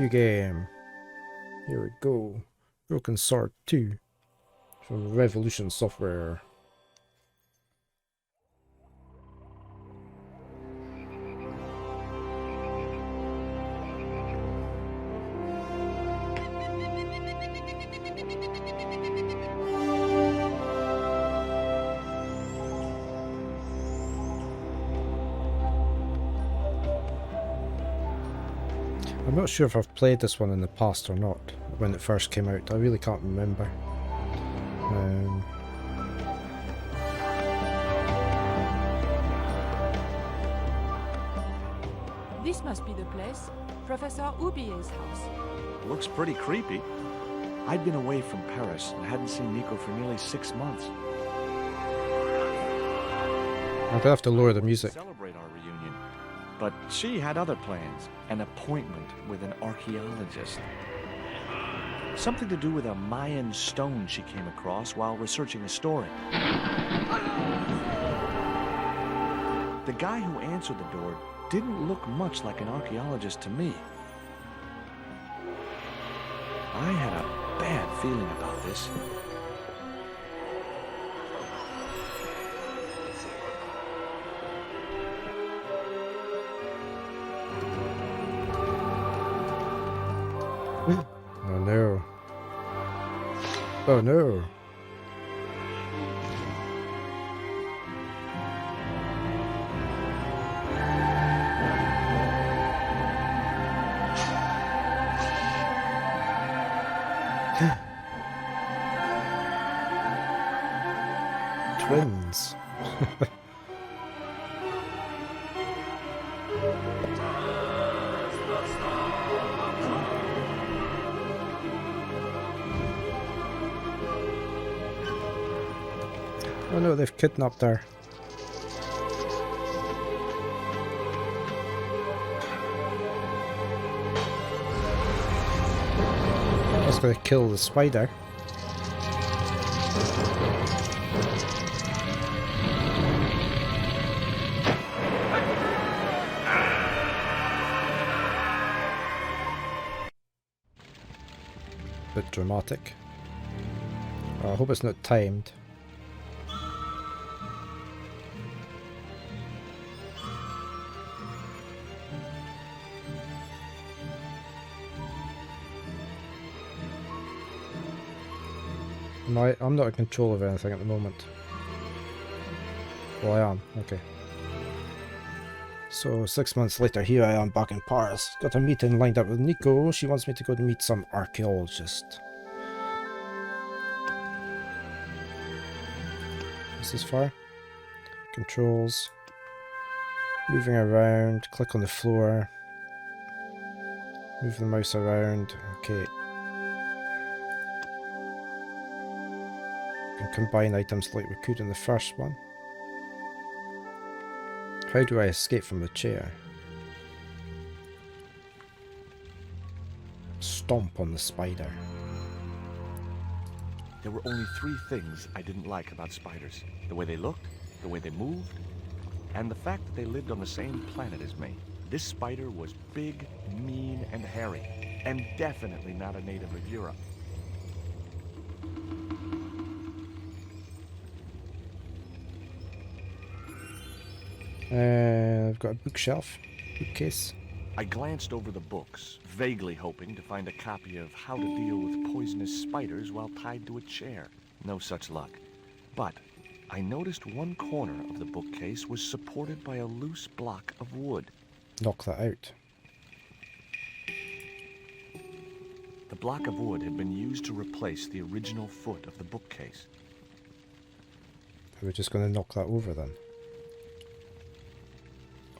new game. Here we go. Broken Sword 2 from Revolution Software. I'm not sure if I've played this one in the past or not, when it first came out. I really can't remember. This must be the place. Professor Oubier's house. Looks pretty creepy. I'd been away from Paris and hadn't seen Nico for nearly 6 months. I'm gonna have to lower the music. Celebrate our reunion. But she had other plans. An appointment with an archaeologist. Something to do with a Mayan stone she came across while researching a story. The guy who answered the door didn't look much like an archaeologist to me. I had a bad feeling about this. Oh no. Oh no. Twins. Oh no, they've kidnapped her. That's gonna kill the spider. Bit dramatic. Oh, I hope it's not timed. I'm not in control of anything at the moment. Well, I am. Okay. So 6 months later, here I am back in Paris. Got a meeting lined up with Nico. She wants me to go and meet some archaeologist. This is far. Controls. Moving around. Click on the floor. Move the mouse around. Okay. Can combine items like we could in the first one. How do I escape from the chair? Stomp on the spider. There were only 3 things I didn't like about spiders. The way they looked, the way they moved, and the fact that they lived on the same planet as me. This spider was big, mean, and hairy, and definitely not a native of Europe. I've got a bookshelf, bookcase. I glanced over the books, vaguely hoping to find a copy of How to Deal with Poisonous Spiders While Tied to a Chair. No such luck. But I noticed one corner of the bookcase was supported by a loose block of wood. Knock that out. The block of wood had been used to replace the original foot of the bookcase. We're just going to knock that over then.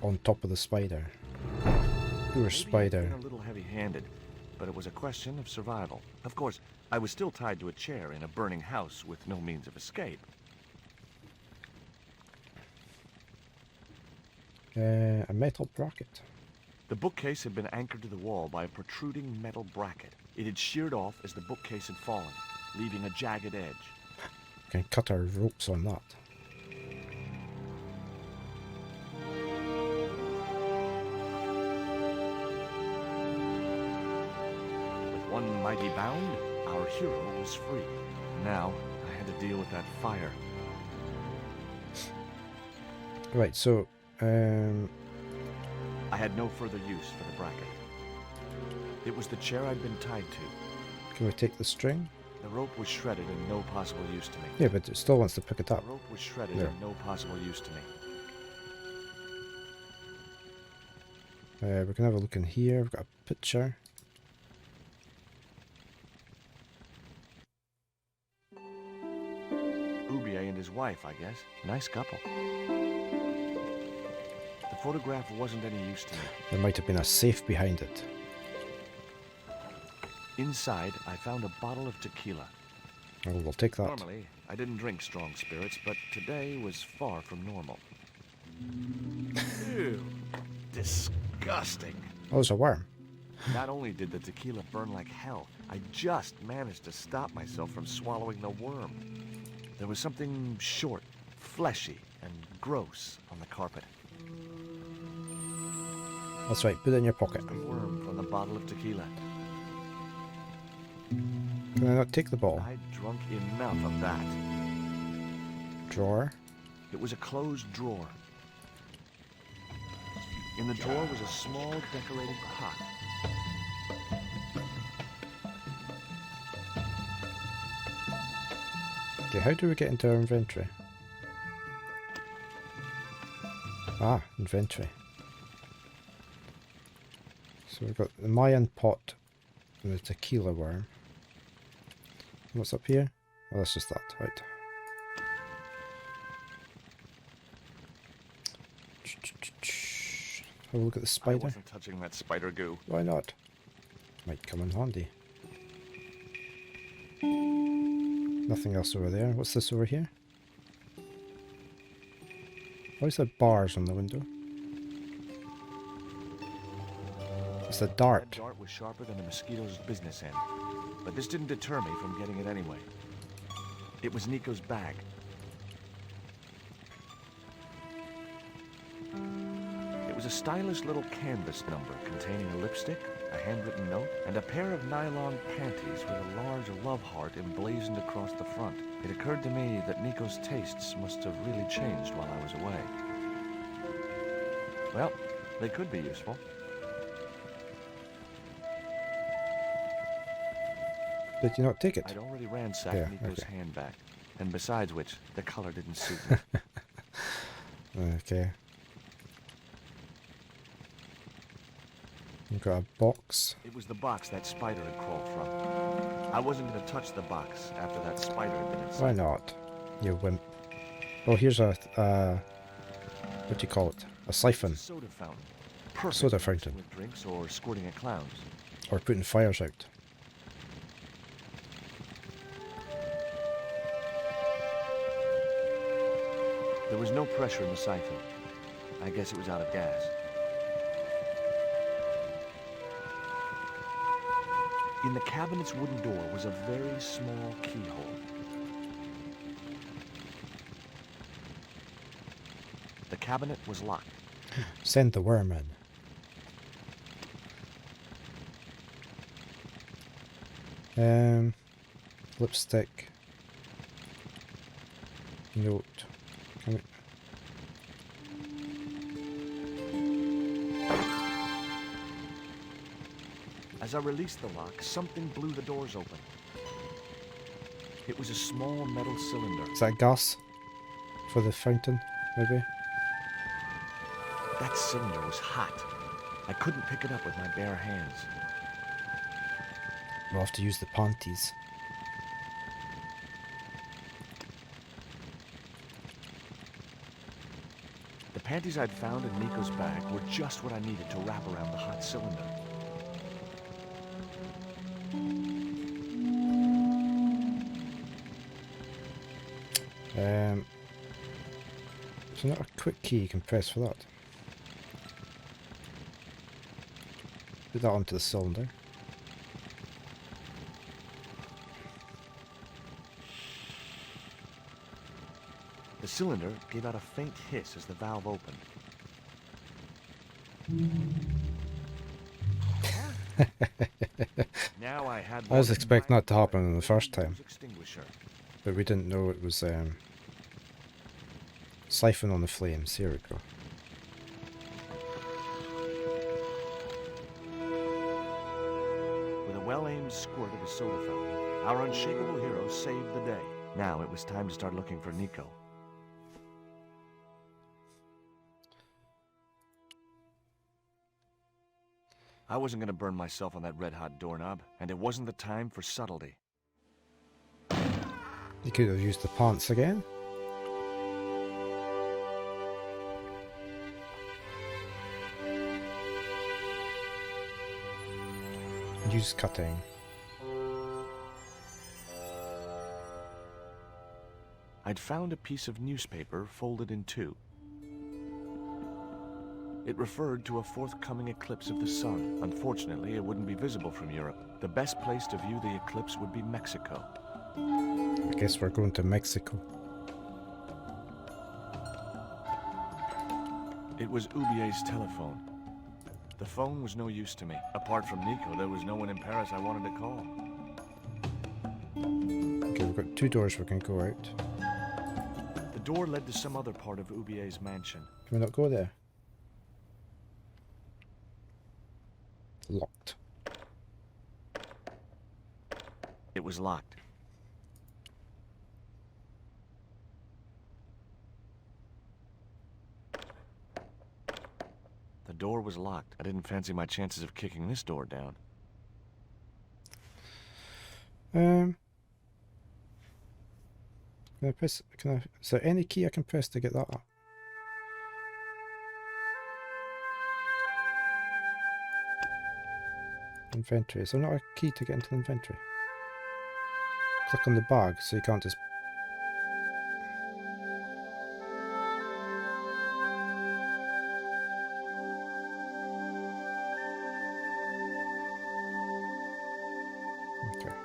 On top of the spider. Poor spider. Maybe I'd been a little heavy-handed, but it was a question of survival. Of course, I was still tied to a chair in a burning house with no means of escape. A metal bracket. The bookcase had been anchored to the wall by a protruding metal bracket. It had sheared off as the bookcase had fallen, leaving a jagged edge. Can cut our ropes on that. Bound, our hero was free. Now, I had to deal with that fire. Right, so I had no further use for the bracket. It was the chair I'd been tied to. can we take the string? The rope was shredded and no possible use to me. Yeah, but it still wants to pick it up. The rope was shredded There. and no possible use to me. We can have a look in here. We've got a picture. Ubier and his wife, I guess. Nice couple. The photograph wasn't any use to me. There might have been a safe behind it. Inside, I found a bottle of tequila. Oh, we'll take that. Normally, I didn't drink strong spirits, but today was far from normal. Ew. Disgusting. Oh, there's a worm. Not only did the tequila burn like hell, I just managed to stop myself from swallowing the worm. There was something short, fleshy, and gross on the carpet. That's right, put it in your pocket. A worm from the bottle of tequila. Can I not take the ball? I'd drunk enough of that. Drawer. It was a closed drawer. In the drawer was a small decorated pot. Okay, how do we get into our inventory? Ah, inventory. So we've got the Mayan pot and the tequila worm. What's up here? Oh, that's just that, right. Have a look at the I spider. wasn't touching that spider goo. Why not? Might come in handy. Nothing else over there. What's this over here? Why is there bars on the window? It's a That dart. dart was sharper than a mosquito's business end. But this didn't deter me from getting it anyway. It was Nico's bag. It was a stylish little canvas number containing a lipstick, a handwritten note, and a pair of nylon panties with a large love heart emblazoned across the front. It occurred to me that Nico's tastes must have really changed while I was away. Well, they could be useful. Did you not take it? I'd already ransacked Yeah, Nico's okay. handbag. And besides which, the color didn't suit me. Okay. We've got a box. It was the box that spider had crawled from. I wasn't going to touch the box after that spider had been inside. Why not? You wimp. Oh, here's a, what do you call it? A siphon. It's a soda fountain. Perfect Soda for mixing fountain. with drinks or squirting at clowns. Or putting fires out. There was no pressure in the siphon. I guess it was out of gas. In the cabinet's wooden door was a very small keyhole. The cabinet was locked. Send the worm in. Lipstick. Note. Can we... As I released the lock, something blew the doors open. It was a small metal cylinder. Is that gas? For the fountain, maybe? That cylinder was hot. I couldn't pick it up with my bare hands. We'll have to use the panties. The panties I'd found in Nico's bag were just what I needed to wrap around the hot cylinder. So not a quick key you can press for that. Put that onto the cylinder. The cylinder gave out a faint hiss as the valve opened. Now I had I was one expecting that to tiny happen the first time, extinguisher. but we didn't know it was siphon on the flames. Here we go. With a well-aimed squirt of his soda fountain, our unshakable hero saved the day. Now it was time to start looking for Nico. I wasn't going to burn myself on that red-hot doorknob, and it wasn't the time for subtlety. You could have used the pants again. Use cutting. I'd found a piece of newspaper folded in two. It referred to a forthcoming eclipse of the sun. Unfortunately, it wouldn't be visible from Europe. The best place to view the eclipse would be Mexico. I guess we're going to Mexico. It was Ubier's telephone. The phone was no use to me. Apart from Nico, there was no one in Paris I wanted to call. Okay, we've got 2 doors we can go out. The door led to some other part of Ubier's mansion. Can we not go there? Locked. It was locked. The door was locked. I didn't fancy my chances of kicking this door down. Can I press? Is there any key I can press to get that up? Inventory. Is there not a key to get into the inventory? Click on the bag so you can't just... Okay.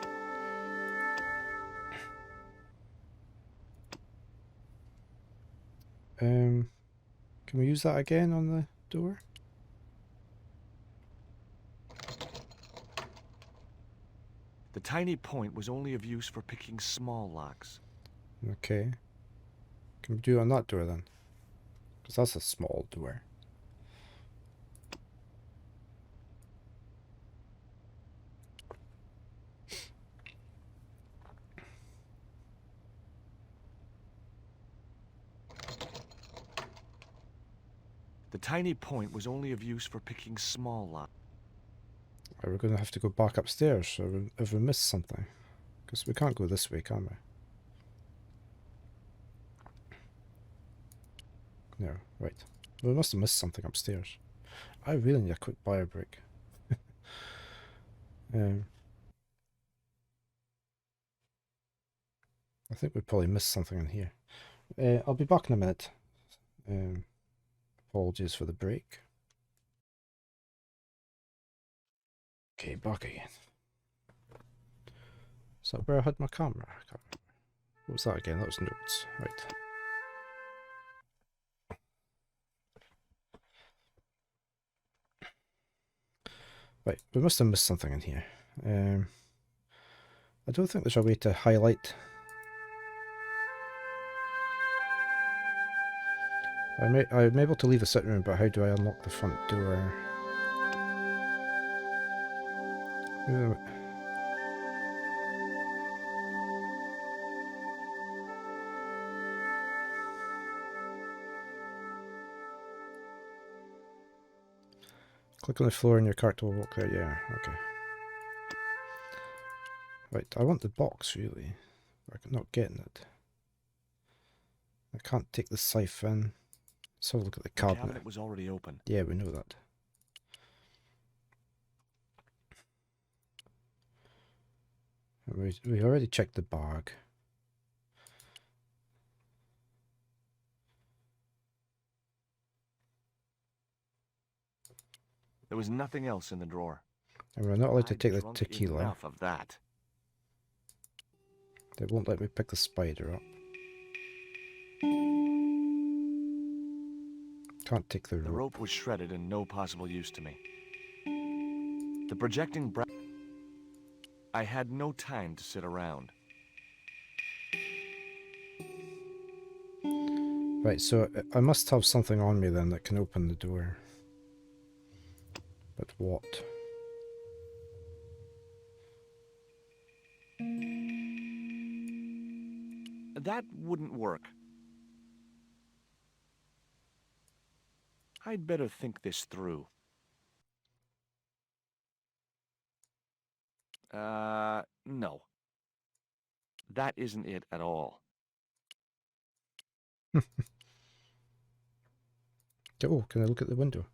Can we use that again on the door? The tiny point was only of use for picking small locks. Okay. Can we do it on that door then? Because that's a small door. The tiny point was only of use for picking small locks. Are we going to have to go back upstairs if we missed something? Because we can't go this way, can we? No, right. We must have missed something upstairs. I really need a quick bio break. I think we probably missed something in here. I'll be back in a minute. Apologies for the break. Okay, back again. Is that where I had my camera? I can't remember. What was that again? That was notes. Right. Right, we must have missed something in here. I don't think there's a way to highlight. I'm able to leave the sitting room, but how do I unlock the front door? Click on the floor and your character will walk there. Yeah, okay. Right, I want the box really. I'm not getting it. I can't take the siphon. Let's have a look at the cabinet. The cabinet was already open. Yeah, we know that. We already checked the bag. There was nothing else in the drawer. And we're not allowed to I'd take the drunk tequila. Enough of that. They won't let me pick the spider up. Can't take the rope. The rope was shredded and no possible use to me. The projecting I had no time to sit around. Right, so I must have something on me then that can open the door. But what? That wouldn't work. I'd better think this through. No. That isn't it at all. Oh, can I look at the window?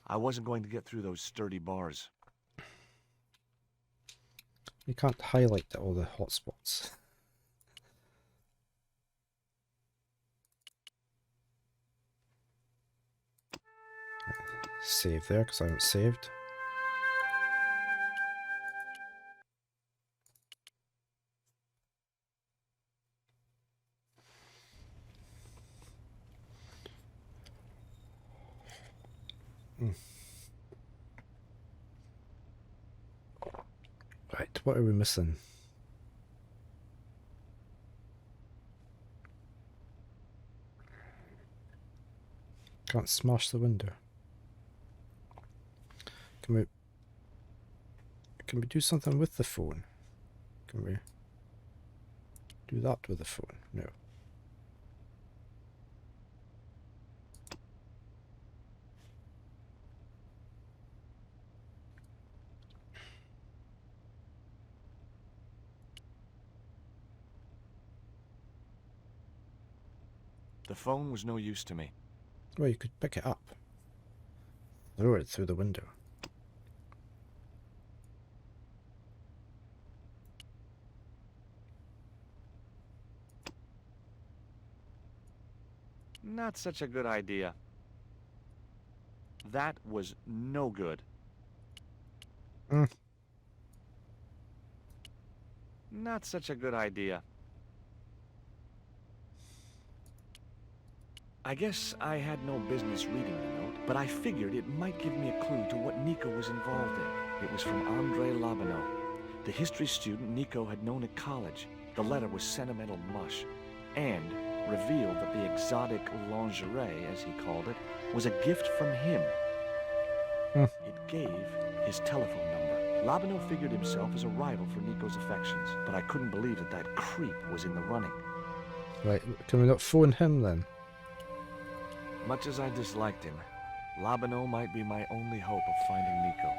I wasn't going to get through those sturdy bars. You can't highlight all the hotspots. Save there, because I haven't saved. Right, what are we missing? Can't smash the window. Can we do something with the phone? Can we do that with the phone? No. The phone was no use to me. Well, you could pick it up. Throw it through the window. Not such a good idea. That was no good. Not such a good idea. I guess I had no business reading the note, but I figured it might give me a clue to what Nico was involved in. It was from Andre Labanau, the history student Nico had known at college. The letter was sentimental mush, and revealed that the exotic lingerie, as he called it, was a gift from him. It gave his telephone number. Labanau figured himself as a rival for Nico's affections, but I couldn't believe that that creep was in the running. Right, can we not phone him then? Much as I disliked him, Labanau might be my only hope of finding Nico.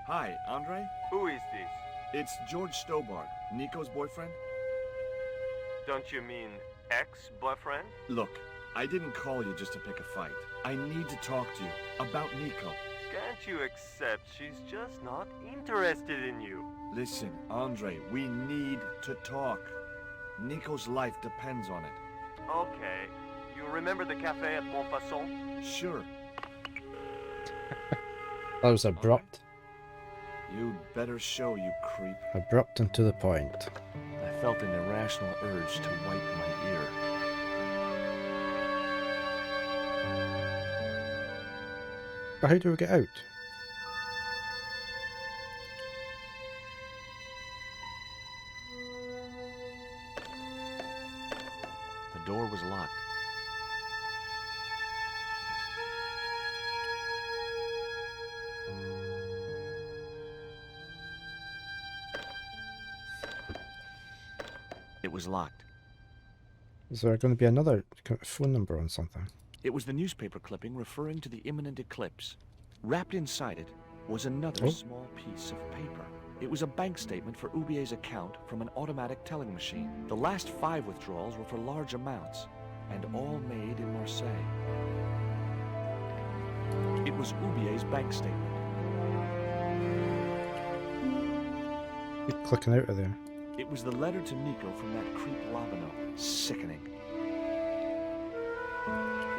Hi, Andre? Who is this? It's George Stobart, Nico's boyfriend. Don't you mean ex-boyfriend? Look, I didn't call you just to pick a fight. I need to talk to you about Nico. Can't you accept she's just not interested in you? Listen, Andre, we need to talk. Nico's life depends on it. Okay. You remember the cafe at Montfaucon? Sure. That was abrupt. You'd better show, you creep. Abrupt and to the point. I felt an irrational urge to wipe my ear. But how do we get out? The door was locked. It was locked. Is there going to be another phone number on something? It was the newspaper clipping referring to the imminent eclipse. Wrapped inside it was another small piece of paper. It was a bank statement for Oubier's account from an automatic telling machine. The last 5 withdrawals were for large amounts, and all made in Marseille. It was Oubier's bank statement. Keep clicking out of there. It was the letter to Nico from that creep Labanau. Sickening.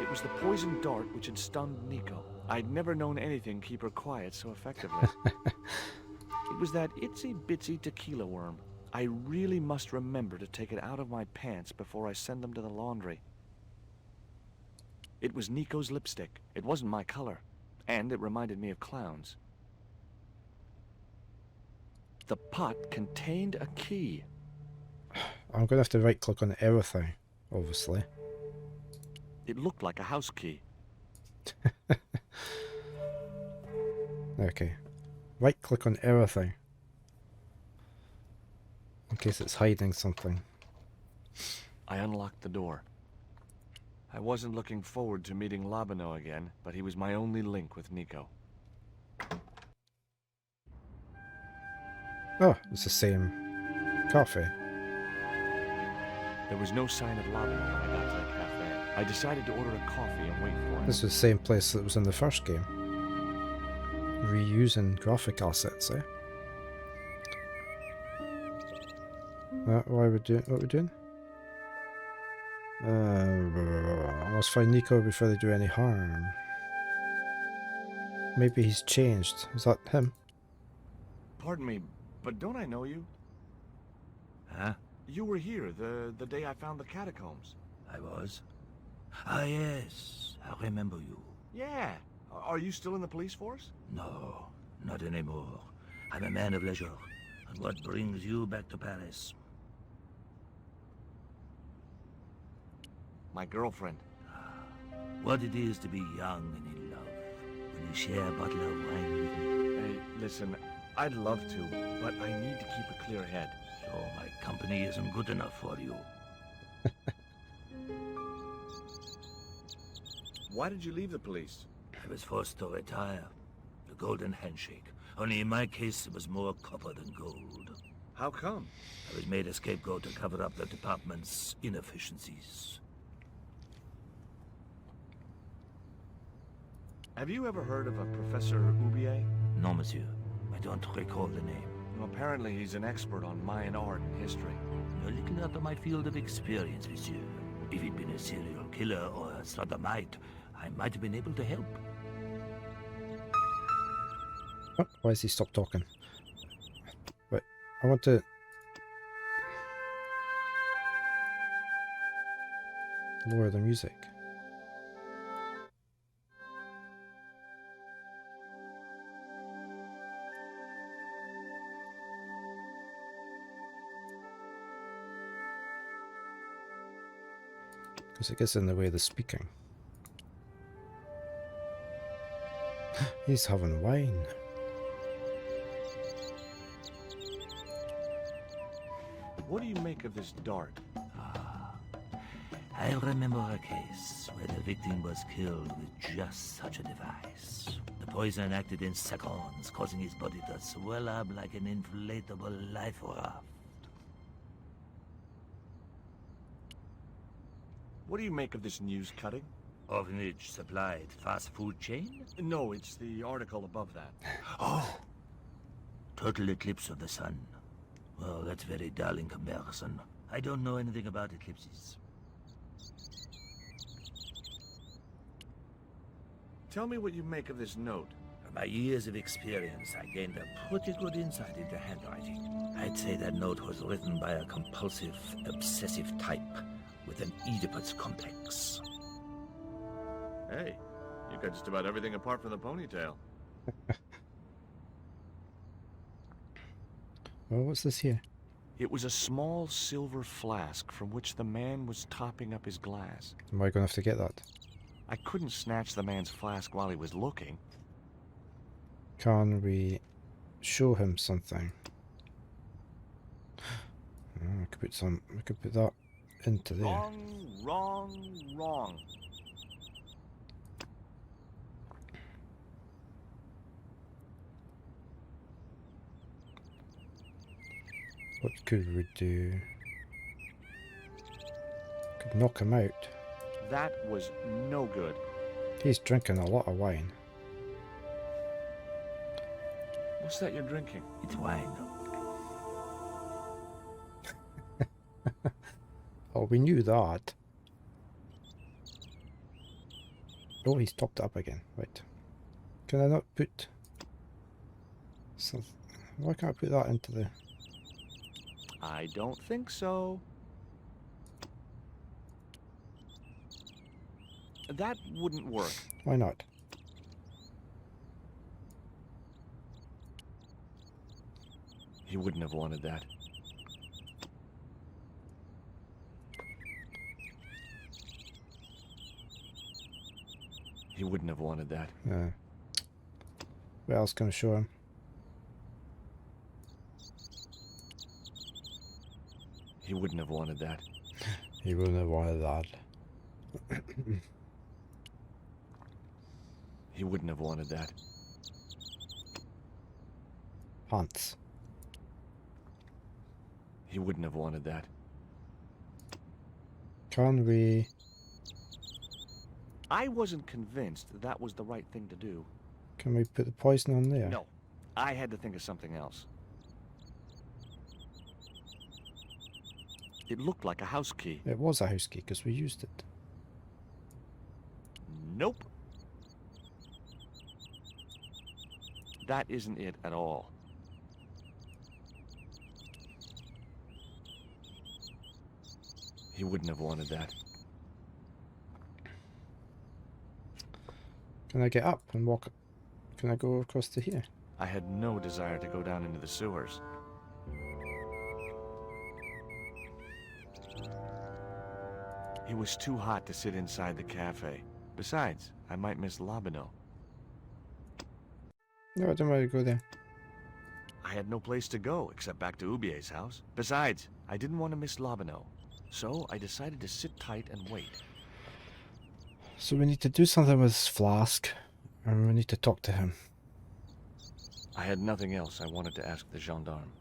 It was the poisoned dart which had stunned Nico. I'd never known anything keep her quiet so effectively. It was that itsy-bitsy tequila worm. I really must remember to take it out of my pants before I send them to the laundry. It was Nico's lipstick. It wasn't my color. And it reminded me of clowns. The pot contained a key. I'm going to have to right click on everything, obviously. It looked like a house key. Okay. Right click on everything. In case it's hiding something. I unlocked the door. I wasn't looking forward to meeting Labano again, but he was my only link with Nico. Oh, it's the same cafe. There was no sign of Labano when I got to the cafe. I decided to order a coffee and wait for him. This was the same place that was in the first game. Reusing graphic assets, eh? Why are we doing what we're doing? I must find Nico before they do any harm. Maybe he's changed. Is that him? Pardon me, but don't I know you? Huh? You were here the day I found the catacombs. I was? Ah, yes. I remember you. Yeah. Are you still in the police force? No, not anymore. I'm a man of leisure. And what brings you back to Paris? My girlfriend. What it is to be young and in love. Will you share a bottle of wine with me? Hey, listen, I'd love to, but I need to keep a clear head. So my company isn't good enough for you. Why did you leave the police? I was forced to retire. The golden handshake. Only in my case, it was more copper than gold. How come? I was made a scapegoat to cover up the department's inefficiencies. Have you ever heard of a Professor Oubier? No, monsieur. I don't recall the name. Well, apparently he's an expert on Mayan art and history. A little out of my field of experience, monsieur. If he'd been a serial killer or a sodomite, I might have been able to help. Oh, why has he stopped talking? Wait, I want to... lower the music. Because it gets in the way of the speaking. He's having wine. What do you make of this dart? I remember a case where the victim was killed with just such a device. The poison acted in seconds, causing his body to swell up like an inflatable life raft. What do you make of this news cutting? Orphanage supplied fast food chain? No, it's the article above that. Oh! Total eclipse of the sun. Well, that's very dull in comparison. I don't know anything about eclipses. Tell me what you make of this note. From my years of experience, I gained a pretty good insight into handwriting. I'd say that note was written by a compulsive, obsessive type with an Oedipus complex. Hey, you got just about everything apart from the ponytail. Well, what's this here? It was a small silver flask from which the man was topping up his glass. Am I going to have to get that? I couldn't snatch the man's flask while he was looking. Can we show him something? We could put some. We could put that into there. Wrong. What could we do? Could knock him out. That was no good. He's drinking a lot of wine. What's that you're drinking? It's wine. Oh, we knew that. Oh, he's topped it up again. Right. Can I not put something? Why can't I put that into the... I don't think so. That wouldn't work. Why not? He wouldn't have wanted that. He wouldn't have wanted that. Yeah. What else can I show him? He wouldn't have wanted that. He wouldn't have wanted that. He wouldn't have wanted that. Pants. He wouldn't have wanted that. Can we... I wasn't convinced that was the right thing to do. Can we put the poison on there? No, I had to think of something else. It looked like a house key. It was a house key because we used it. Nope. That isn't it at all. He wouldn't have wanted that. Can I get up and walk? Can I go across to here? I had no desire to go down into the sewers. It was too hot to sit inside the cafe. Besides, I might miss Labino. No, I don't want to go there. I had no place to go except back to Ubier's house. Besides, I didn't want to miss Labino. So I decided to sit tight and wait. So we need to do something with this flask, and we need to talk to him. I had nothing else I wanted to ask the gendarme.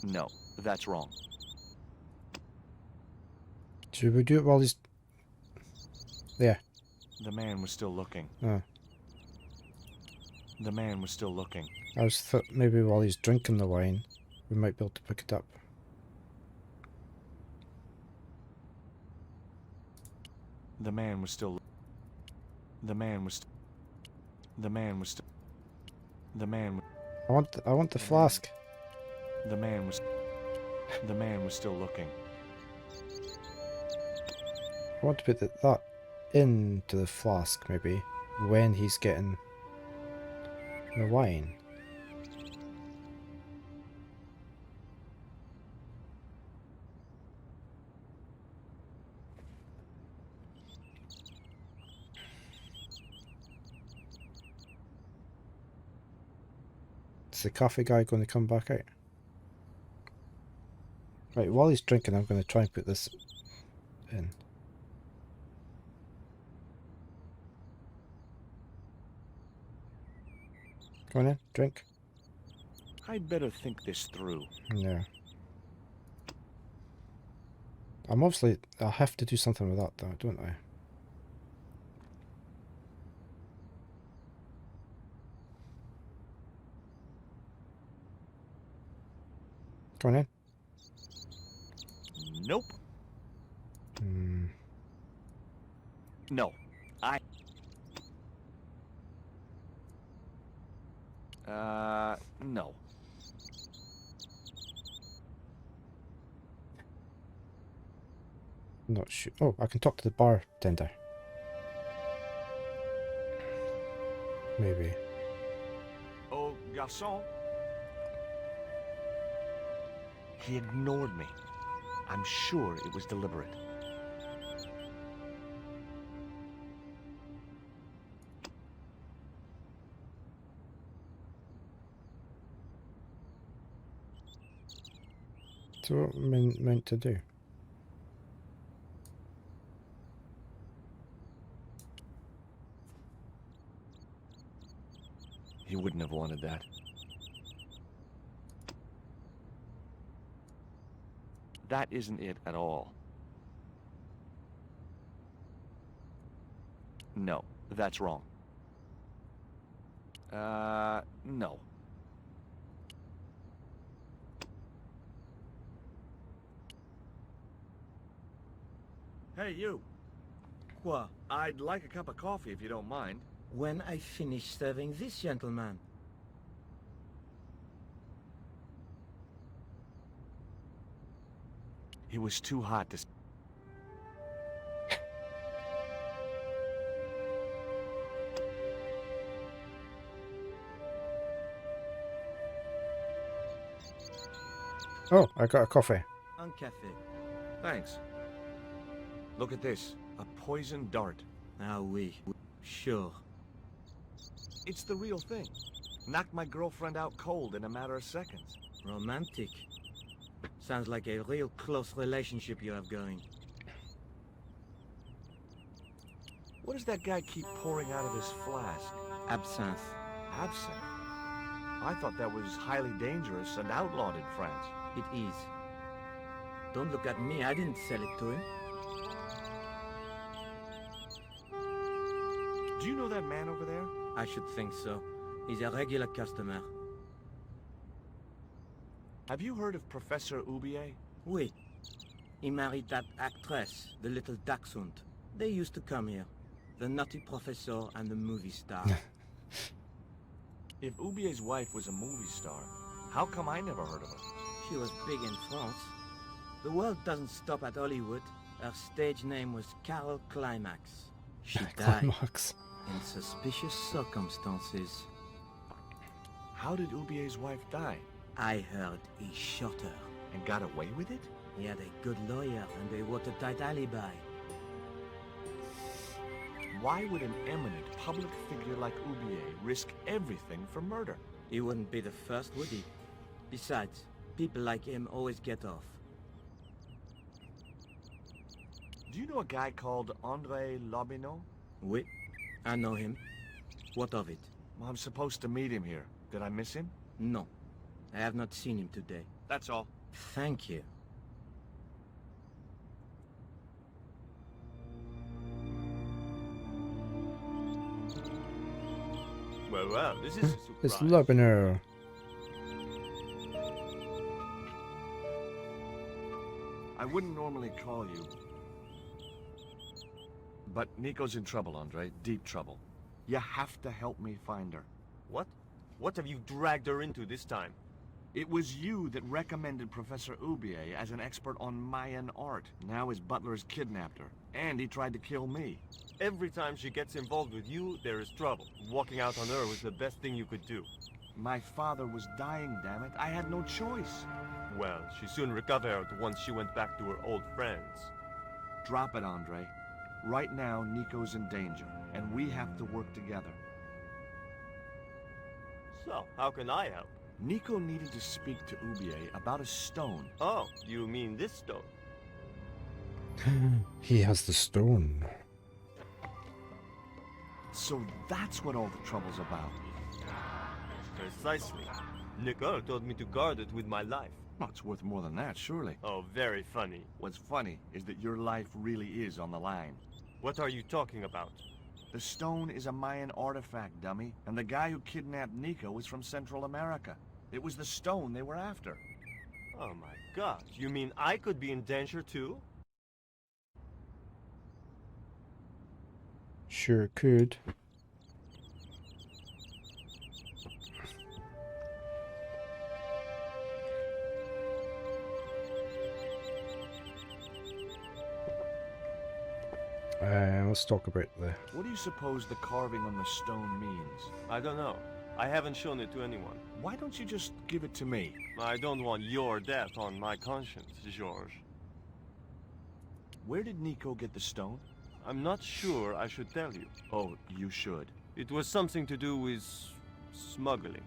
No, that's wrong. Should we do it while he's... There. The man was still looking. Oh. The man was still looking. I was thought maybe while he's drinking the wine, we might be able to pick it up. The man was still... The man was... The man was... The man... I want the flask. The man was... The man was still looking. I want to put that into the flask, maybe, when he's getting the wine. Is the cafe guy going to come back out? Right, while he's drinking, I'm going to try and put this in. Go on in, drink. I'd better think this through. Yeah. I'm obviously... I have to do something with that though, don't I? Go on in. Nope. No. No. Not sure. Oh, I can talk to the bartender. Maybe. Oh, garçon. He ignored me. I'm sure it was deliberate. So what am I meant to do? He wouldn't have wanted that. That isn't it at all. No, that's wrong. No. Hey, you. Quoi? I'd like a cup of coffee if you don't mind. When I finish serving this gentleman. It was too hot to... Oh, I got a coffee. Un café. Thanks. Look at this. A poison dart. Ah oui. Sure. It's the real thing. Knocked my girlfriend out cold in a matter of seconds. Romantic. Sounds like a real close relationship you have going. What does that guy keep pouring out of his flask? Absinthe. Absinthe? I thought that was highly dangerous and outlawed in France. It is. Don't look at me, I didn't sell it to him. Do you know that man over there? I should think so. He's a regular customer. Have you heard of Professor Oubier? Oui. He married that actress, the little Dachshund. They used to come here. The nutty professor and the movie star. If Oubier's wife was a movie star, how come I never heard of her? She was big in France. The world doesn't stop at Hollywood. Her stage name was Carol Climax. She died Climax. in suspicious circumstances. How did Oubier's wife die? I heard he shot her. And got away with it? He had a good lawyer and a watertight alibi. Why would an eminent public figure like Oubier risk everything for murder? He wouldn't be the first, would he? Besides, people like him always get off. Do you know a guy called André Lobineau? Oui, I know him. What of it? Well, I'm supposed to meet him here. Did I miss him? No, I have not seen him today. That's all. Thank you. Well, this is a It's surprise. Lobineau. I wouldn't normally call you. But Nico's in trouble, Andre. Deep trouble. You have to help me find her. What? What have you dragged her into this time? It was you that recommended Professor Oubier as an expert on Mayan art. Now his butler's kidnapped her. And he tried to kill me. Every time she gets involved with you, there is trouble. Walking out on her was the best thing you could do. My father was dying, damn it. I had no choice. Well, she soon recovered once she went back to her old friends. Drop it, Andre. Right now, Nico's in danger, and we have to work together. So, how can I help? Nico needed to speak to Oubier about a stone. Oh, you mean this stone? He has the stone. So that's what all the trouble's about. Precisely. Nicole told me to guard it with my life. Well, it's worth more than that, surely. Oh, very funny. What's funny is that your life really is on the line. What are you talking about? The stone is a Mayan artifact, dummy, and the guy who kidnapped Nico was from Central America. It was the stone they were after. Oh my god, you mean I could be in danger too? Sure could. Let's talk about the... What do you suppose the carving on the stone means? I don't know. I haven't shown it to anyone. Why don't you just give it to me? I don't want your death on my conscience, George. Where did Nico get the stone? I'm not sure I should tell you. Oh, you should. It was something to do with smuggling.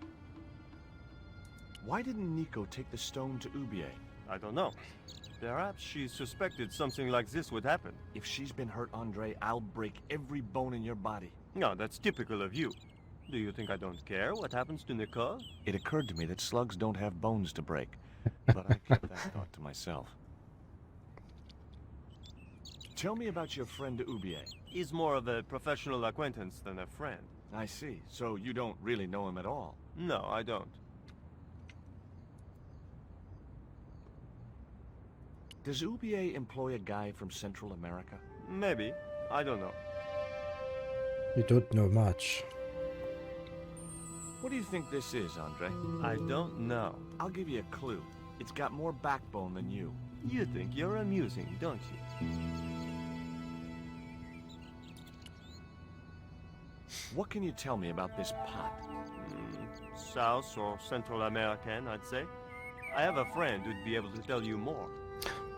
Why didn't Nico take the stone to Oubier? I don't know. Perhaps she suspected something like this would happen. If she's been hurt, Andre, I'll break every bone in your body. No, that's typical of you. Do you think I don't care what happens to Nicole? It occurred to me that slugs don't have bones to break, but I kept that thought to myself. Tell me about your friend Oubier. He's more of a professional acquaintance than a friend. I see. So you don't really know him at all. No, I don't. Does Oubier employ a guy from Central America? Maybe. I don't know. You don't know much. What do you think this is, Andre? I don't know. I'll give you a clue. It's got more backbone than you. You think you're amusing, don't you? What can you tell me about this pot? South or Central American, I'd say. I have a friend who'd be able to tell you more.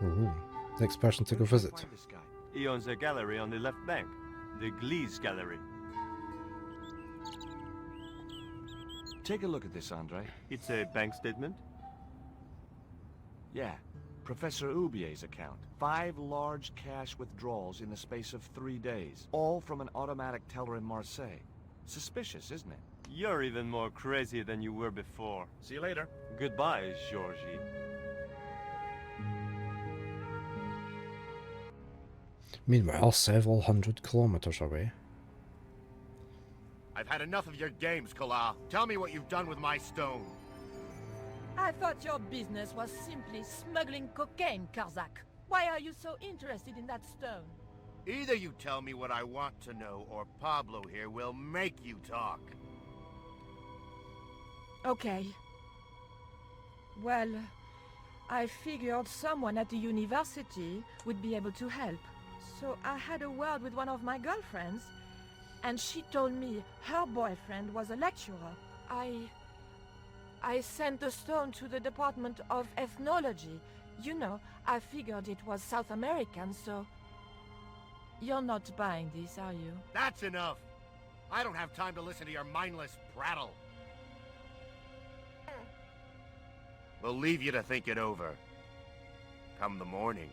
Ooh. Next person to go visit. Find this guy. He owns a gallery on the left bank. The Gliese Gallery. Take a look at this, Andre. It's a bank statement. Yeah, Professor Oubier's account. 5 large cash withdrawals in the space of 3 days. All from an automatic teller in Marseille. Suspicious, isn't it? You're even more crazy than you were before. See you later. Goodbye, Georgie. Meanwhile, several hundred kilometers away. I've had enough of your games, Kala. Tell me what you've done with my stone. I thought your business was simply smuggling cocaine, Karzak. Why are you so interested in that stone? Either you tell me what I want to know, or Pablo here will make you talk. Okay. Well, I figured someone at the university would be able to help. So I had a word with one of my girlfriends, and she told me her boyfriend was a lecturer. I sent the stone to the Department of Ethnology. You know, I figured it was South American, so... You're not buying this, are you? That's enough! I don't have time to listen to your mindless prattle. We'll leave you to think it over. Come the morning,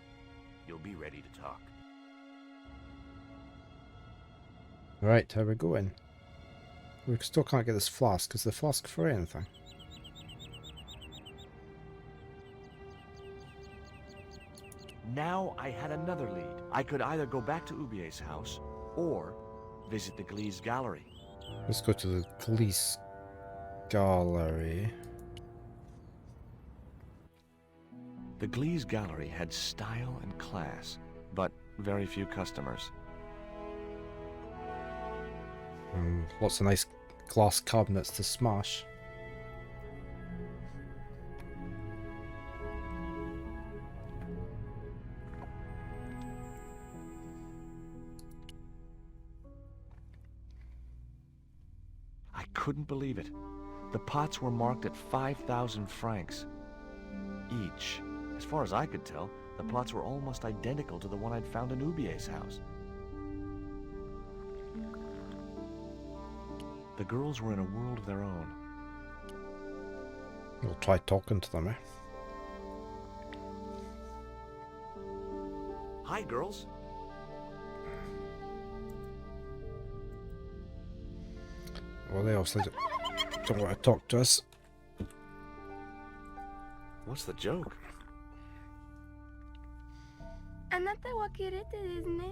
you'll be ready to talk. Right, how we going? We still can't get this flask. Is the flask for anything? Now I had another lead. I could either go back to Oubier's house, or visit the Gliese Gallery. Let's go to the Gliese Gallery. The Gliese Gallery had style and class, but very few customers. Lots of nice glass cabinets to smash. I couldn't believe it. The pots were marked at 5,000 francs each. As far as I could tell, the pots were almost identical to the one I'd found in Oubier's house. The girls were in a world of their own. We'll try talking to them, eh? Hi, girls. Well, they obviously don't want to talk to us. What's the joke? あなたはキレてですね。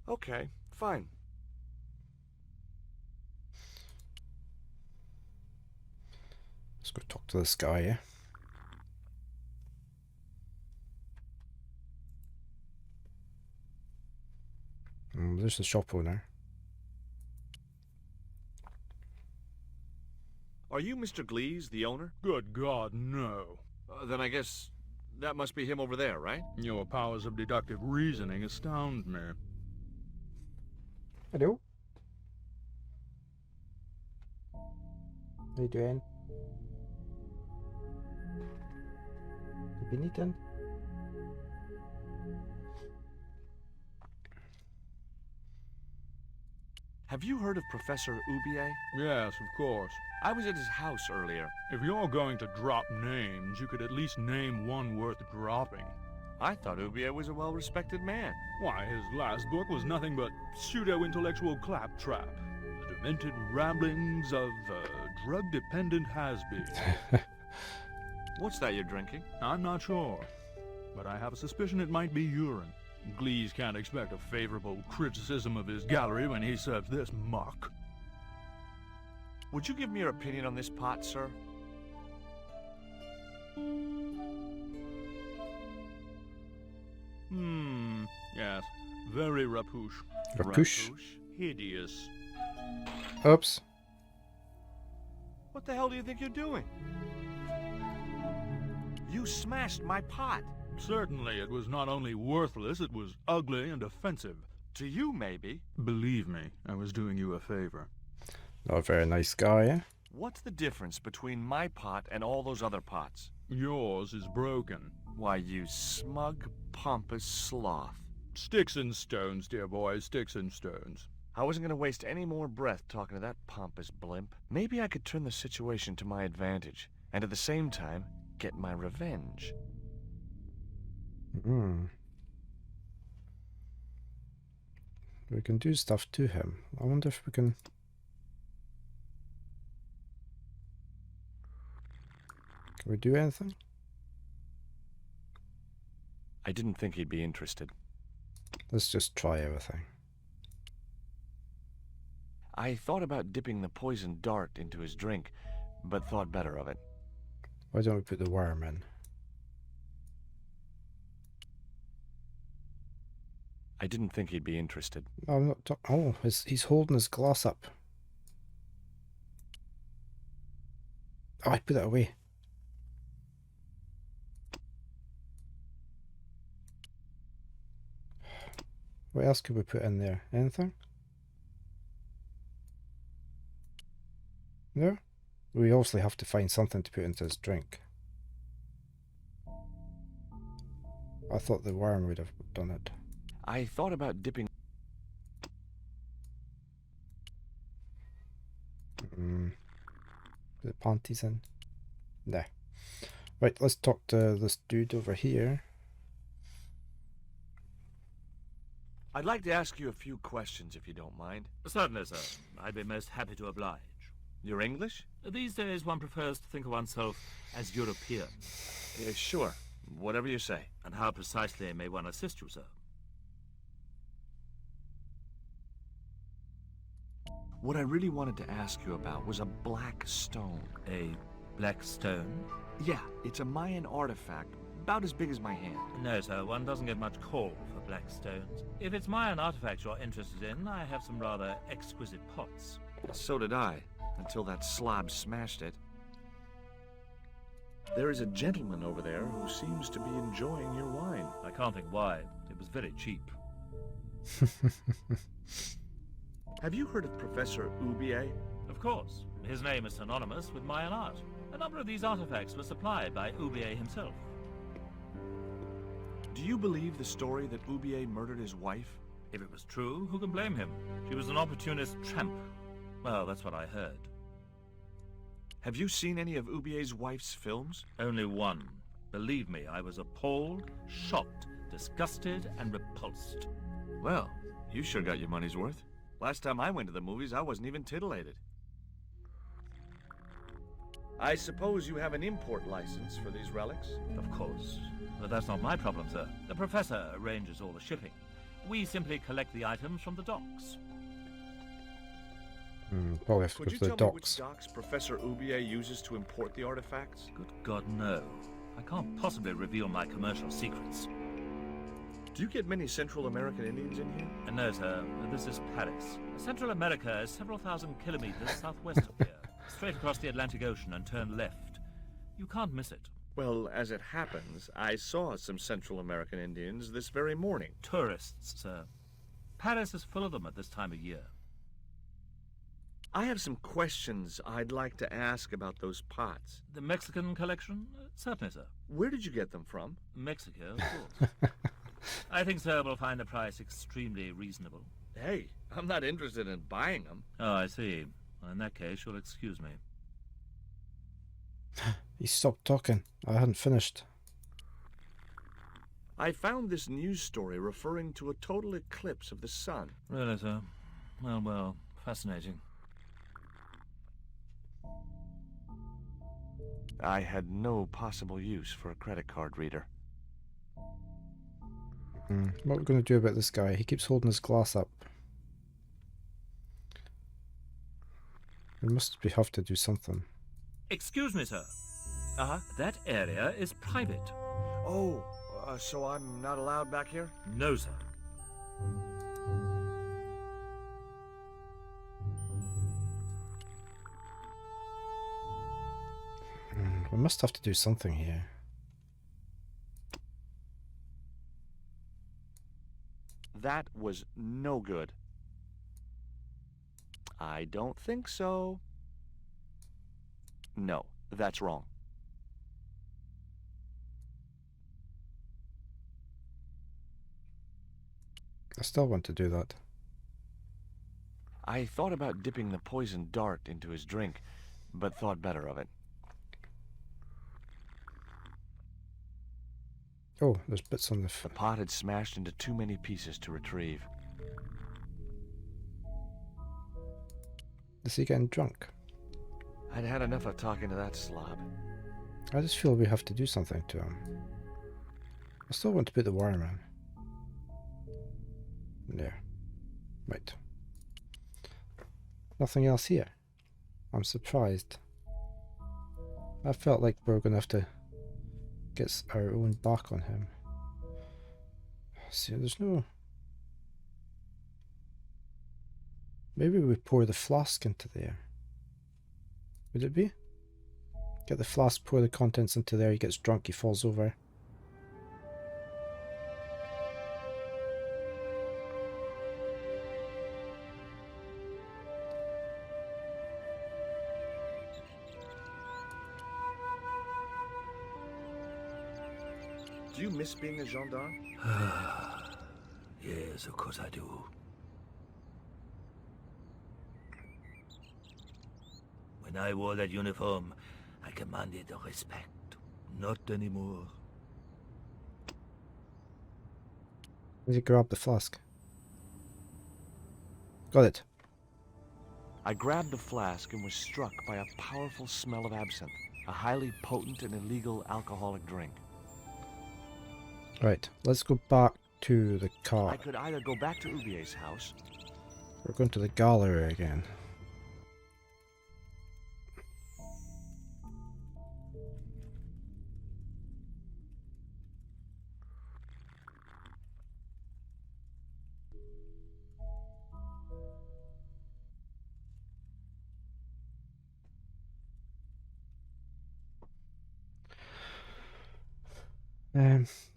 Okay, fine. Let's go talk to this guy, yeah? There's the shop owner. Are you Mr. Gliese, the owner? Good God, no. Then I guess that must be him over there, right? Your powers of deductive reasoning astound me. Hello. How you doing? You been eating? Have you heard of Professor Oubier? Yes, of course. I was at his house earlier. If you're going to drop names, you could at least name one worth dropping. I thought Oubier was a well-respected man. Why, his last book was nothing but pseudo-intellectual claptrap. The demented ramblings of a drug-dependent has-been. What's that you're drinking? I'm not sure, but I have a suspicion it might be urine. Gliese can't expect a favorable criticism of his gallery when he serves this muck. Would you give me your opinion on this pot, sir? Yes. Very rapouche. Rapouche? Hideous. Oops. What the hell do you think you're doing? You smashed my pot. Certainly, it was not only worthless, it was ugly and offensive. To you, maybe. Believe me, I was doing you a favor. Not a very nice guy, eh? What's the difference between my pot and all those other pots? Yours is broken. Why, you smug, pompous sloth. Sticks and stones, dear boy, sticks and stones. I wasn't going to waste any more breath talking to that pompous blimp. Maybe I could turn the situation to my advantage, and at the same time, get my revenge. We can do stuff to him. I wonder if we can... Can we do anything? I didn't think he'd be interested. Let's just try everything. I thought about dipping the poisoned dart into his drink, but thought better of it. Why don't we put the worm in? I didn't think he'd be interested. I'm not oh, he's holding his glass up. Oh, I put it away. What else could we put in there? Anything? No? We obviously have to find something to put into his drink. I thought the worm would have done it. I thought about dipping... The panties in? Nah. Right, let's talk to this dude over here. I'd like to ask you a few questions, if you don't mind. Certainly, sir. I'd be most happy to oblige. You're English? These days, one prefers to think of oneself as European. Sure. Whatever you say. And how precisely may one assist you, sir? What I really wanted to ask you about was a black stone. A black stone? Yeah, it's a Mayan artifact, about as big as my hand. No, sir, one doesn't get much call for black stones. If it's Mayan artifacts you're interested in, I have some rather exquisite pots. So did I, until that slob smashed it. There is a gentleman over there who seems to be enjoying your wine. I can't think why. It was very cheap. Have you heard of Professor Oubier? Of course. His name is synonymous with Mayan art. A number of these artifacts were supplied by Oubier himself. Do you believe the story that Oubier murdered his wife? If it was true, who can blame him? She was an opportunist tramp. Well, that's what I heard. Have you seen any of Oubier's wife's films? Only one. Believe me, I was appalled, shocked, disgusted, and repulsed. Well, you sure got your money's worth. Last time I went to the movies, I wasn't even titillated. I suppose you have an import license for these relics? Of course. But that's not my problem, sir. The professor arranges all the shipping. We simply collect the items from the docks. Probably have to Could go you to the tell me which docks. docks Professor Oubier uses to import the artifacts? Good God, no. I can't possibly reveal my commercial secrets. Do you get many Central American Indians in here? No, sir. This is Paris. Central America is several thousand kilometers southwest of here. Straight across the Atlantic Ocean and turn left. You can't miss it. Well, as it happens, I saw some Central American Indians this very morning. Tourists, sir. Paris is full of them at this time of year. I have some questions I'd like to ask about those pots. The Mexican collection? Certainly, sir. Where did you get them from? Mexico, of course. I think, sir, we'll find the price extremely reasonable. Hey, I'm not interested in buying them. Oh, I see. Well, in that case, you'll excuse me. He stopped talking. I hadn't finished. I found this news story referring to a total eclipse of the sun. Really, sir? Well, fascinating. I had no possible use for a credit card reader. What are we going to do about this guy? He keeps holding his glass up. We must have to do something. Excuse me, sir. That area is private. Oh, so I'm not allowed back here? No, sir. We must have to do something here. That was no good. I don't think so. No, that's wrong. I still want to do that. I thought about dipping the poisoned dart into his drink, but thought better of it. Oh, there's bits on the... The pot had smashed into too many pieces to retrieve. Is he getting drunk? I'd had enough of talking to that slob. I just feel we have to do something to him. I still want to put the wire man. Yeah. Right. Nothing else here. I'm surprised. I felt like we were going to have to get our own back on him. See, there's no... Maybe we pour the flask into there. Would it be? Get the flask, pour the contents into there, he gets drunk, he falls over. Do you miss being a gendarme? Yes, of course I do. When I wore that uniform, I commanded respect. Not anymore. Did he grab the flask? Got it. I grabbed the flask and was struck by a powerful smell of absinthe, a highly potent and illegal alcoholic drink. Right, let's go back to the car. I could either go back to Ubier's house. We're going to the gallery again.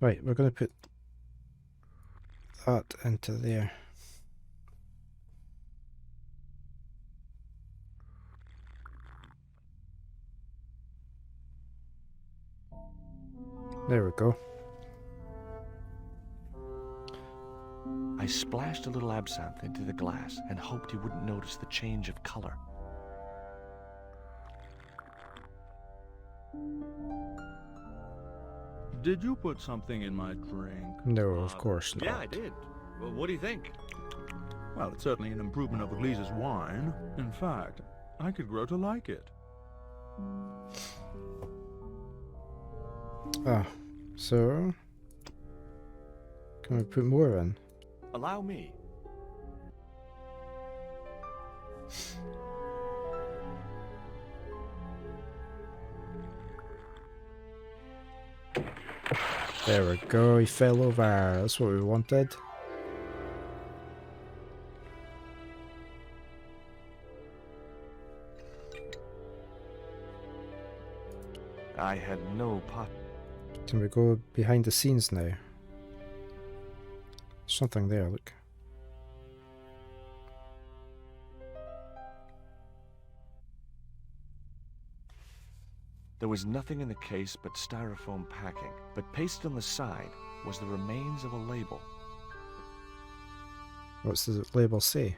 Right, we're going to put that into there. There we go. I splashed a little absinthe into the glass and hoped he wouldn't notice the change of color. Did you put something in my drink? No, of course not. Yeah, I did. Well, what do you think? Well, it's certainly an improvement over Lisa's wine. In fact, I could grow to like it. Ah, so... Can we put more in? Allow me. There we go, he fell over. That's what we wanted. I had no pot. Can we go behind the scenes now? Something there, look. There was nothing in the case but styrofoam packing, but pasted on the side was the remains of a label. What's the label say?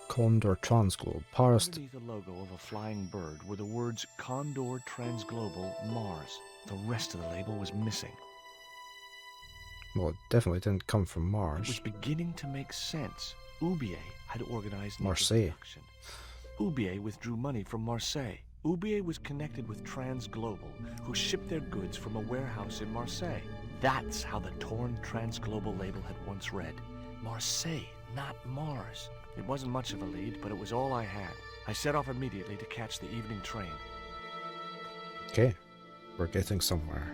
Condor Transglobe, Paris. Underneath the logo of a flying bird were the words Condor Transglobal Mars. The rest of the label was missing. Well, it definitely didn't come from It Mars. was beginning to make sense. Ubier had organized Marseille. production. Ubier withdrew money from Marseille. Ubier was connected with Transglobal, who shipped their goods from a warehouse in Marseille. That's how the torn Transglobal label had once read. Marseille, not Mars. It wasn't much of a lead, but it was all I had. I set off immediately to catch the evening train. Okay, we're getting somewhere.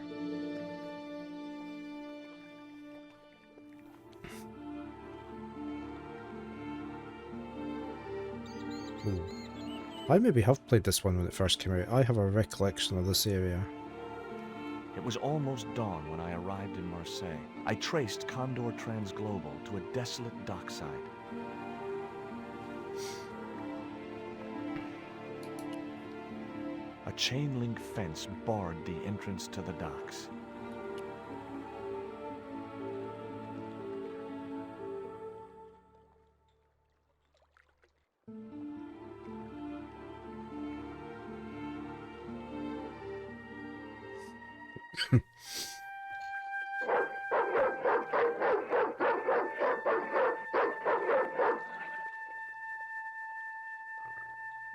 Ooh. I maybe have played this one when it first came out. I have a recollection of this area. It was almost dawn when I arrived in Marseille. I traced Condor Transglobal to a desolate dockside. A chain-link fence barred the entrance to the docks.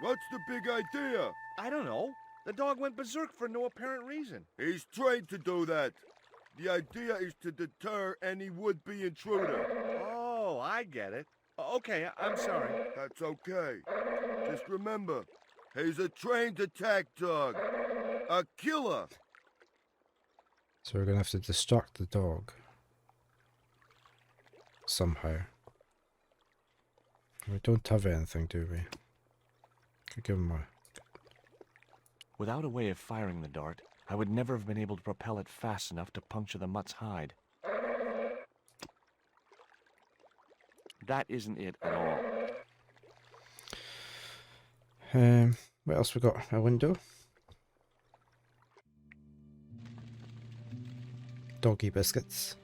What's the big idea? I don't know. The dog went berserk for no apparent reason. He's trained to do that. The idea is to deter any would-be intruder. Oh, I get it. Okay, I'm sorry. That's okay. Just remember, he's a trained attack dog. A killer. So we're gonna have to distract the dog. Somehow. We don't have anything, do we? Could give him a... Without a way of firing the dart, I would never have been able to propel it fast enough to puncture the mutt's hide. That isn't it at all. What else we got? A window? Doggy biscuits.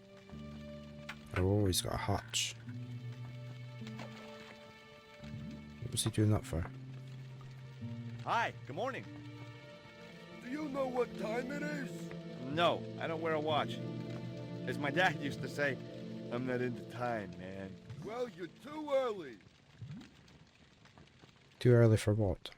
Oh, he's got a hatch. What was he doing that for? Hi, good morning. Do you know what time it is? No, I don't wear a watch. As my dad used to say, I'm not into time, man. Well, you're too early. Too early for what?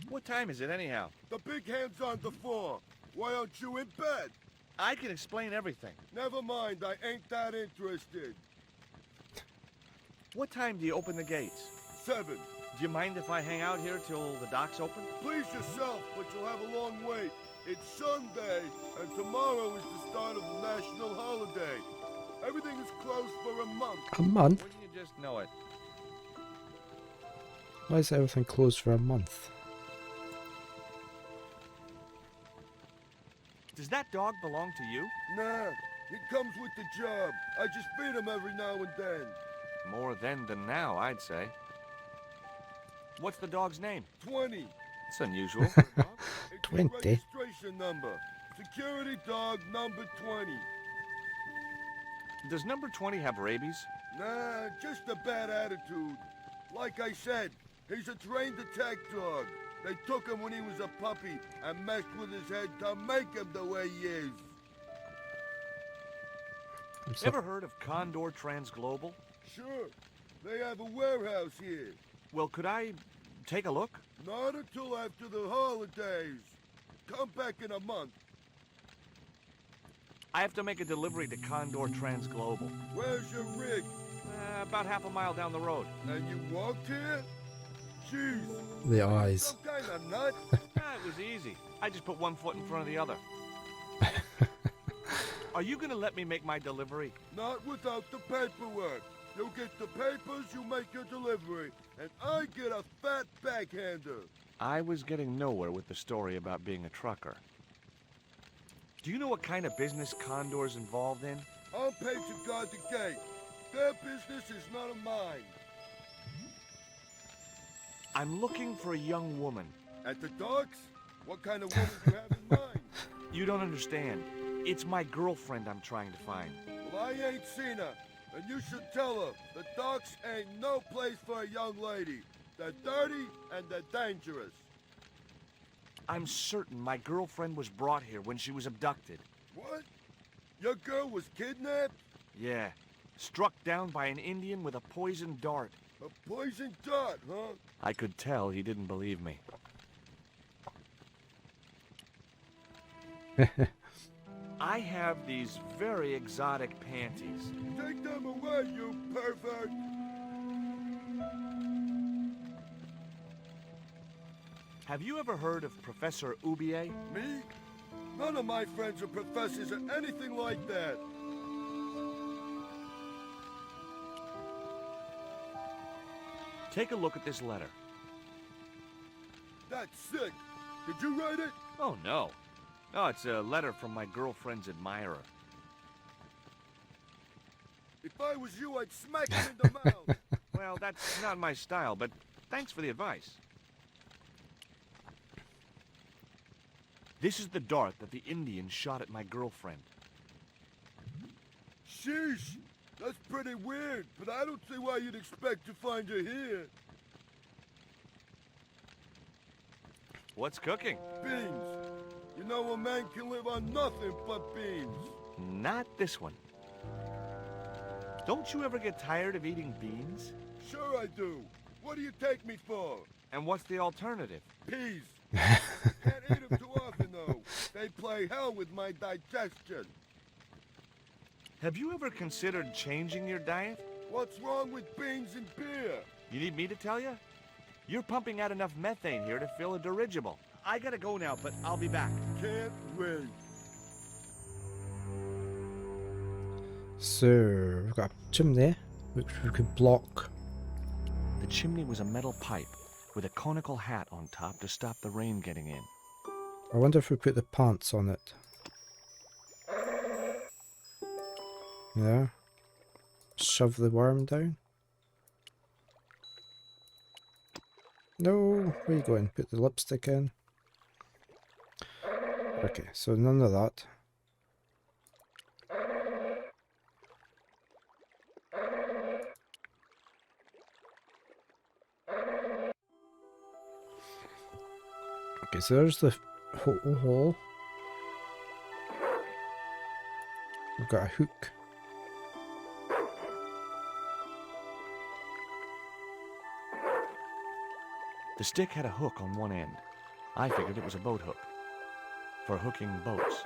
What time is it anyhow? The big hand's on the floor. Why aren't you in bed? I can explain everything. Never mind, I ain't that interested. What time do you open the gates? 7. Do you mind if I hang out here till the docks open? Please yourself, but you'll have a long wait. It's Sunday, and tomorrow is the start of the national holiday. Everything is closed for a month. A month? Wouldn't you just know it? Why is everything closed for a month? Does that dog belong to you? Nah, he comes with the job. I just feed him every now and then. More then than now, I'd say. What's the dog's name? 20. It's unusual. It's the 20? registration number. Security dog number 20. Does number 20 have rabies? Nah, just a bad attitude. Like I said, he's a trained attack dog. They took him when he was a puppy and messed with his head to make him the way he is. Ever heard of Condor Transglobal? Sure. They have a warehouse here. Well, could I take a look? Not until after the holidays. Come back in a month. I have to make a delivery to Condor Transglobal. Where's your rig? About half a mile down the road. And you walked here? Jeez. The eyes. Some kind of nut? It was easy. I just put one foot in front of the other. Are you gonna let me make my delivery? Not without the paperwork. You get the papers, you make your delivery, and I get a fat backhander. I was getting nowhere with the story about being a trucker. Do you know what kind of business Condor's involved in? I'm paid to guard the gate. Their business is none of mine. I'm looking for a young woman. At the docks? What kind of woman do you have in mind? You don't understand. It's my girlfriend I'm trying to find. Well, I ain't seen her, and you should tell her the docks ain't no place for a young lady. They're dirty and they're dangerous. I'm certain my girlfriend was brought here when she was abducted. What? Your girl was kidnapped? Yeah. Struck down by an Indian with a poisoned dart. A poison dart, huh? I could tell he didn't believe me. I have these very exotic panties. Take them away, you pervert! Have you ever heard of Professor Oubier? Me? None of my friends are professors or anything like that. Take a look at this letter. That's sick. Did you write it? Oh, no. No, it's a letter from my girlfriend's admirer. If I was you, I'd smack him in the mouth. Well, that's not my style, but thanks for the advice. This is the dart that the Indians shot at my girlfriend. Sheesh. That's pretty weird, but I don't see why you'd expect to find her here. What's cooking? Beans. You know a man can live on nothing but beans. Not this one. Don't you ever get tired of eating beans? Sure I do. What do you take me for? And what's the alternative? Peas. Can't eat them too often, though. They play hell with my digestion. Have you ever considered changing your diet? What's wrong with beans and beer? You need me to tell you? You're pumping out enough methane here to fill a dirigible. I gotta go now, but I'll be back. Can't wait. So, we've got a chimney, which we could block. The chimney was a metal pipe with a conical hat on top to stop the rain getting in. I wonder if we put the pants on it. Yeah. Shove the worm down. No, where you going? Put the lipstick in. Okay, so none of that. Okay, so there's the hole. We've got a hook. The stick had a hook on one end. I figured it was a boat hook for hooking boats.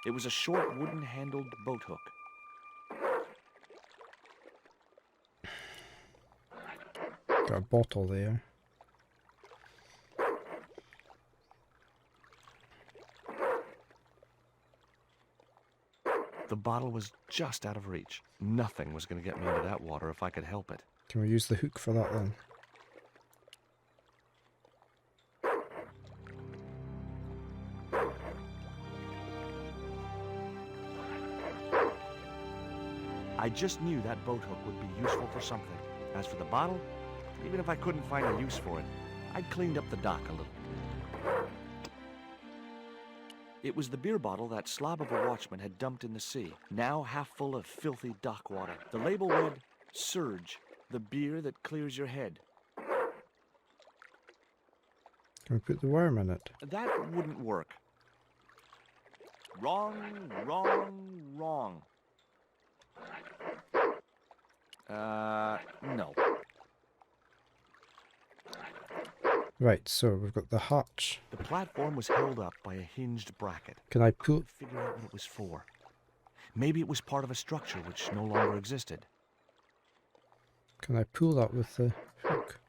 It was a short wooden-handled boat hook. Got a bottle there. The bottle was just out of reach. Nothing was going to get me into that water if I could help it. Can we use the hook for that then? I just knew that boat hook would be useful for something. As for the bottle, even if I couldn't find a use for it, I'd cleaned up the dock a little. It was the beer bottle that slob of a watchman had dumped in the sea, now half full of filthy dock water. The label read, Surge, the beer that clears your head. Can we put the worm in it? That wouldn't work. Wrong, wrong, wrong. No. Right, so we've got the hatch. The platform was held up by a hinged bracket. Can I pull? Figure out what it was for. Maybe it was part of a structure which no longer existed. Can I pull that with the hook?